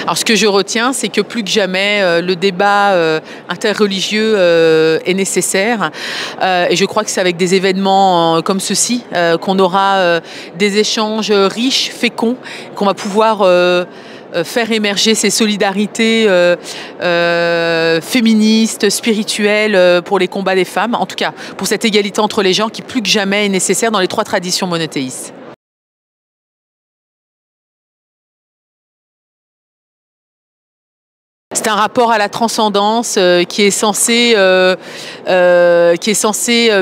Alors ce que je retiens, c'est que plus que jamais, le débat interreligieux est nécessaire. Et je crois que c'est avec des événements comme ceci qu'on aura des échanges riches, féconds, qu'on va pouvoir faire émerger ces solidarités féministes, spirituelles pour les combats des femmes, en tout cas pour cette égalité entre les genres qui plus que jamais est nécessaire dans les trois traditions monothéistes. C'est un rapport à la transcendance qui est censé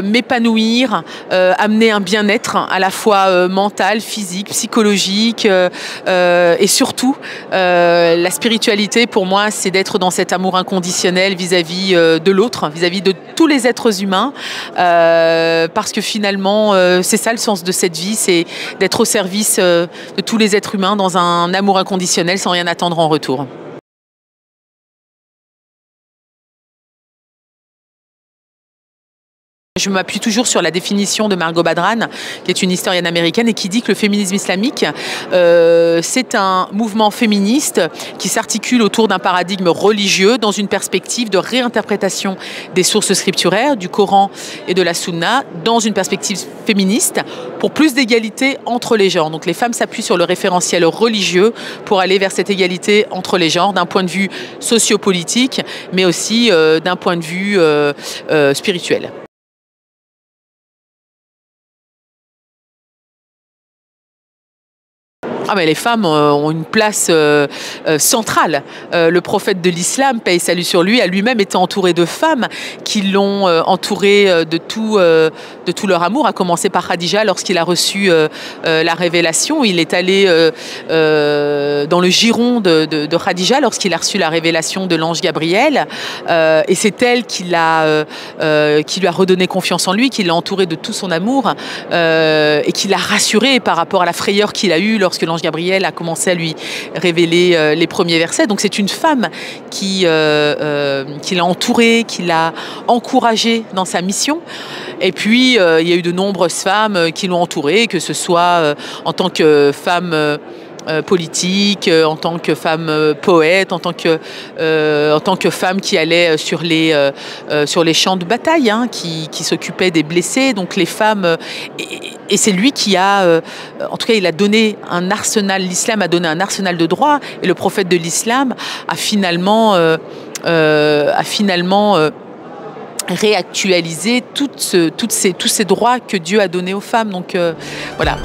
m'épanouir, amener un bien-être à la fois mental, physique, psychologique et surtout la spiritualité pour moi c'est d'être dans cet amour inconditionnel vis-à-vis de l'autre, vis-à-vis de tous les êtres humains parce que finalement c'est ça le sens de cette vie, c'est d'être au service de tous les êtres humains dans un amour inconditionnel sans rien attendre en retour. Je m'appuie toujours sur la définition de Margot Badran, qui est une historienne américaine et qui dit que le féminisme islamique, c'est un mouvement féministe qui s'articule autour d'un paradigme religieux dans une perspective de réinterprétation des sources scripturaires, du Coran et de la Sunna, dans une perspective féministe pour plus d'égalité entre les genres. Donc les femmes s'appuient sur le référentiel religieux pour aller vers cette égalité entre les genres d'un point de vue sociopolitique, mais aussi d'un point de vue spirituel. Ah mais les femmes ont une place centrale. Le prophète de l'islam, paix et salut sur lui, a lui-même été entouré de femmes qui l'ont entouré de tout leur amour, à commencer par Khadija lorsqu'il a reçu la révélation. Il est allé dans le giron de Khadija lorsqu'il a reçu la révélation de l'ange Gabriel. Et c'est elle qui lui a redonné confiance en lui, qui l'a entouré de tout son amour et qui l'a rassuré par rapport à la frayeur qu'il a eue lorsque l'ange Gabriel a commencé à lui révéler les premiers versets. Donc c'est une femme qui l'a entouré, qui l'a encouragé dans sa mission. Et puis il y a eu de nombreuses femmes qui l'ont entouré, que ce soit en tant que femme politique, en tant que femme poète, en tant que femme qui allait sur les champs de bataille, hein, qui s'occupait des blessés. Donc les femmes, et c'est lui qui a, en tout cas il a donné un arsenal, l'islam a donné un arsenal de droits, et le prophète de l'islam a finalement réactualisé tous ces droits que Dieu a donnés aux femmes. Donc voilà.